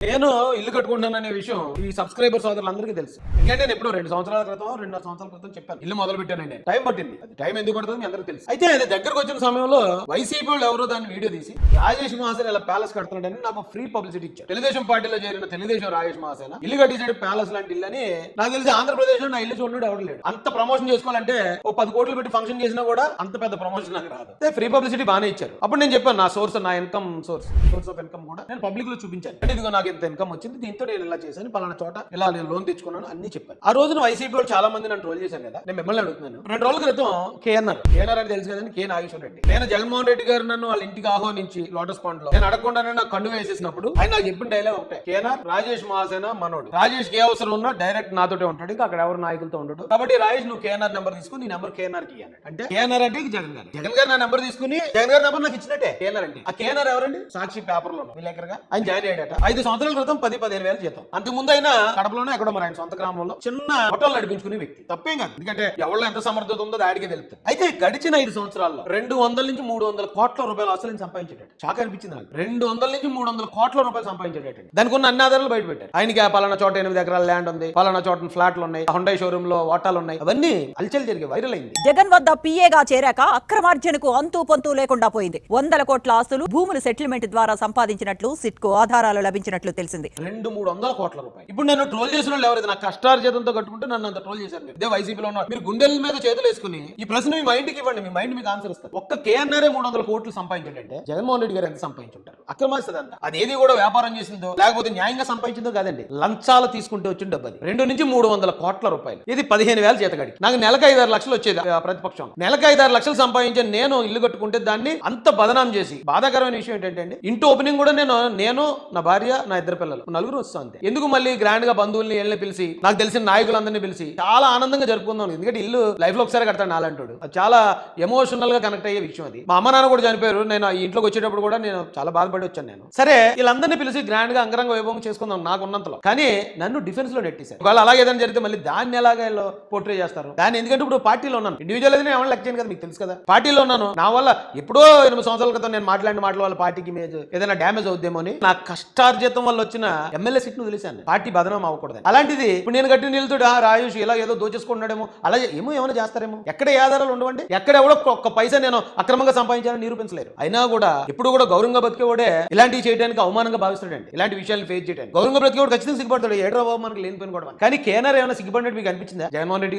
నేను ఇల్లు కట్టుకుంటాననే విషయం ఈ సబ్స్క్రైబర్ సోదరులందరికీ తెలుసు. ఎందుకంటే నేను ఎప్పుడో 2 సంవత్సరాల క్రితం 2.5 సంవత్సరాల క్రితం చెప్పాను ఇల్లు మొదలు పెట్టానండి. టైం పట్టింది. అది టైం ఎందుకు పడుతుంది మీ అందరికీ తెలుసు. అయితే అది దగ్గరకు వచ్చిన సమయంలో వైసీపీ వాళ్ళు ఎవరో దాన్ని వీడియో తీసి రాజేష్ మహాసేన ఇలా ప్యాలెస్ కడుతున్నాడని నాకు ఫ్రీ పబ్లిసిటీ ఇచ్చారు. తెలుగుదేశం పార్టీలో చేరిన తెలుగుదేశం రాజేష్ మహాసేన ఇల్లు కట్టించాడు ప్యాలెస్ లాంటి ఇల్లు అని. నాకు తెలిసి ఆంధ్రప్రదేశ్ లో నా ఇల్లు చూడడు ఎవరు లేడు. అంత ప్రమోషన్ చేసుకోవాలంటే ఓ 10 కోట్లు పెట్టి ఫంక్షన్ చేసినా కూడా అంత పెద్ద ప్రమోషన్ నాకు రాదు. ఫ్రీ పబ్లిసిటీ బాగానే ఇచ్చారు. అప్పుడు నేను చెప్పాను నా సోర్స్, నా ఇన్కమ్ సోర్స్ ఆఫ్ ఇన్కమ్ కూడా నేను పబ్లిక్ లో చూపించాను. అంటే ఇదిగో నాకు ఇంత ఇన్కమ్ వచ్చింది, దీంతో నేను ఇలా చేశాను, పలానా చోట ఇలా నేను లోన్ తెచ్చుకున్నాను అన్ని చెప్పాను. ఆ రోజున వైసీపీ వాళ్ళు చాలా మంది నన్ను ట్రోల్ చేశాను కదా. నేను మిమ్మల్ని అడుగుతున్నాను. 2 రోజుల క్రితం కేఎన్ఆర్ అని తెలుసు కదండి, కే నాగేశ్వర రెడ్డి. నేను జగన్మోహన్ రెడ్డి గారు నన్ను వాళ్ళ ఇంటికి ఆహ్వానించి లోటస్ పాండ్ లో నేను అడగకుండానే నాకు కండు వేసేసినప్పుడు ఆయన నాకు చెప్పిన డైలాగ్ ఒకటే, కేఎన్ఆర్ రాజేష్ మహాసేన మనోడు, రాజేష్ ఏ అవసరం ఉన్నా డైరెక్ట్ నాతోటే ఉంటాడు, ఇంకా అక్కడ ఎవరు నాయకులతో ఉండడు. కాబట్టి రాజేష్ నువ్వు కేఎన్ఆర్ నెంబర్ తీసుకుని నీ నెంబర్ కేఎన్ఆర్ కి ఇవ్వాలి అంటే కేఎన్ఆర్ అంటే జగన్ గారు నా నెంబర్ తీసుకుని జగన్ గారి నెంబర్ నాకు ఇచ్చినట్టే. కేఎన్ఆర్ అంటే ఆ కేఎన్ఆర్ ఎవరండి? సాక్షి పేపర్ లో విలేకరుగా ఆయన జాయిన్ అయ్యాడట. 5 సంవత్సరాల క్రితం 10-15 వేలు జీతం. అంతకు ముందు అయినా కడపలోనే ఎక్కడో మరి ఆయన సొంత గ్రామంలో చిన్న హోటల్ నడిపించుకునే వ్యక్తి. తప్పేం కాదు, ఎందుకంటే ఎవరిలో ఎంత సమర్థత ఉందో దాడికి తెలుస్తుంది. అయితే గడిచిన 5 సంవత్సరాల్లో 200 నుంచి 300 కోట్ల రూపాయలు అసలు సంపాదించేటట్టు చాక అనిపించింది నాకు. 200 నుంచి 300 కోట్ల రూపాయలు సంపాదించేటట్టు దానికి ఉన్న అన్ని ఆధారాలు బయట పెట్టారు. ఆయనకి పలానా చోట 8 ఎకరాల ల్యాండ్ ఉంది, పలానా చోట ఫ్లాట్లు ఉన్నాయి, హుండై షోరూమ్ లో వాటాలు ఉన్నాయి, అవన్నీ అల్చల్ జరిగి వైరల్ అయింది. జగన్ వద్ద పిఏగా చేరాక అక్రమార్జనకు అంతూ పొంతూ లేకుండా పోయింది. 100 కోట్ల ఆస్తులు భూములు సెటిల్మెంట్ ద్వారా సంపాదించినట్లు సిట్కు ఆధారాలు లభించినట్లు తెలిసింది. 200-300 కోట్ల రూపాయలు. ఇప్పుడు నేను ట్రోల్ చేసిన వాళ్ళు ఎవరైతే నా కష్టార్జితంతో కట్టుకుంటే నన్ను అంత ట్రోల్ చేశారు. ఇదే వైసీపీలో ఉన్నారు. మీరు గుండెల మీద చేతులు వేసుకుని ఈ ప్రశ్న మీ మైండ్కి ఇవ్వండి, మీ మైండ్ మీకు ఆన్సర్ ఇస్తారు. ఒక్క కేఎన్ఆర్ 300 కోట్లు సంపాదించాడంటే జగన్మోహన్ రెడ్డి గారు ఎంత సంపాదించుంటారు? అక్రమాస్తుందంట. అది ఏది కూడా వ్యాపారం చేసిందో లేకపోతే న్యాయంగా సంపాదించిందో కాదండి, లంచాలు తీసుకుంటే వచ్చిన డబ్బు. అది 2 నుంచి 300 కోట్ల రూపాయలు. ఇది 15,000 జీతగాడికి. నాకు నెలకు 5-6 లక్షలు వచ్చేది. ప్రతిపక్షం నెలకు 5-6 లక్షలు సంపాదించాను నేను ఇల్లు కట్టుకుంటే దాన్ని అంత బదనాం చేసి. బాధాకరమైన విషయం ఏంటంటే ఇంటి ఓపెనింగ్ కూడా నేను నా భార్య నా 2 పిల్లలు 4 వస్తాం అంతే. ఎందుకు మళ్ళీ గ్రాండ్ గా బంధువుల్ని వెళ్ళి పిలిచి నాకు తెలిసిన నాయకులందరినీ పిలిచి చాలా ఆనందంగా జరుపుకుందాం. ఎందుకంటే ఇల్లు లైఫ్ లో ఒకసారి కడతాను నాలంటాడు. అది చాలా ఎమోషనల్ గా కనెక్ట్ అయ్యే విషయం అది. మా అమ్మ నాన్న కూడా చనిపోయారు. నేను ఈ ఇంట్లోకి వచ్చేటప్పుడు కూడా నేను చాలా బాధపడి వచ్చాను. నేను సరే వీళ్ళందరినీ పిలిచి గ్రాండ్ గా అంగరంగ వైభవం చేసుకుందాం నాకు ఉన్నంతలో. కానీ నన్ను డిఫెన్స్ లో నెట్టేశారు. వాళ్ళు అలాగే ఏదైనా జరిగితే మళ్ళీ దాన్ని ఎలాగా పోర్ట్రే చేస్తారు. దాన్ని ఎందుకంటే ఇప్పుడు పార్టీలో ఉన్నాను, ఇండివిజువల్ అయితే నేను లెక్క చేయను కదా, మీకు తెలుసు కదా. పార్టీలో ఉన్నాను. నా వల్ల ఎప్పుడో 8 సంవత్సరాల క్రితం నేను మాట్లాడిన మాటల వల్ల పార్టీకి ఇమేజ్ ఏదైనా డ్యామేజ్ అవుద్దేమో అని నా కష్టార్జితం వల్ల వచ్చిన ఎమ్మెల్యే సీట్ ను తెలిసాను. పార్టీ బదనాం అవ్వకూడదు. అలాంటిది ఇప్పుడు నేను గట్టి నిలుతుడు రాజేష్ ఇలా ఏదో దోచేసుకుంటున్నాడేమో, అలా ఏమైనా చేస్తారేమో. ఎక్కడ ఏ ఆధారాలు ఉండవండి. ఎక్కడ ఎవడో ఒక్క పైసా నేను అక్రమంగా సంపాదించాలని నిరూపించలేరు. అయినా కూడా ఇప్పుడు కూడా గౌరవంగా బతికేవాడే ఇలాంటివి చేయడానికి అవమానంగా భావిస్తాడండి. ఇలాంటి విషయాలు ఫేస్ చేయడానికి గౌరవంగా బ్రతికేవాడు ఖచ్చితంగా సిగ్గుపడతాడు. ఏడ్రా బాబు మనకి లేనిపోయిన కూడా. కానీ కేఎన్ఆర్ ఏమైనా సిగ్గుపడినట్టు మీకు అనిపించిందా? జగన్మోహన్ రెడ్డి గారు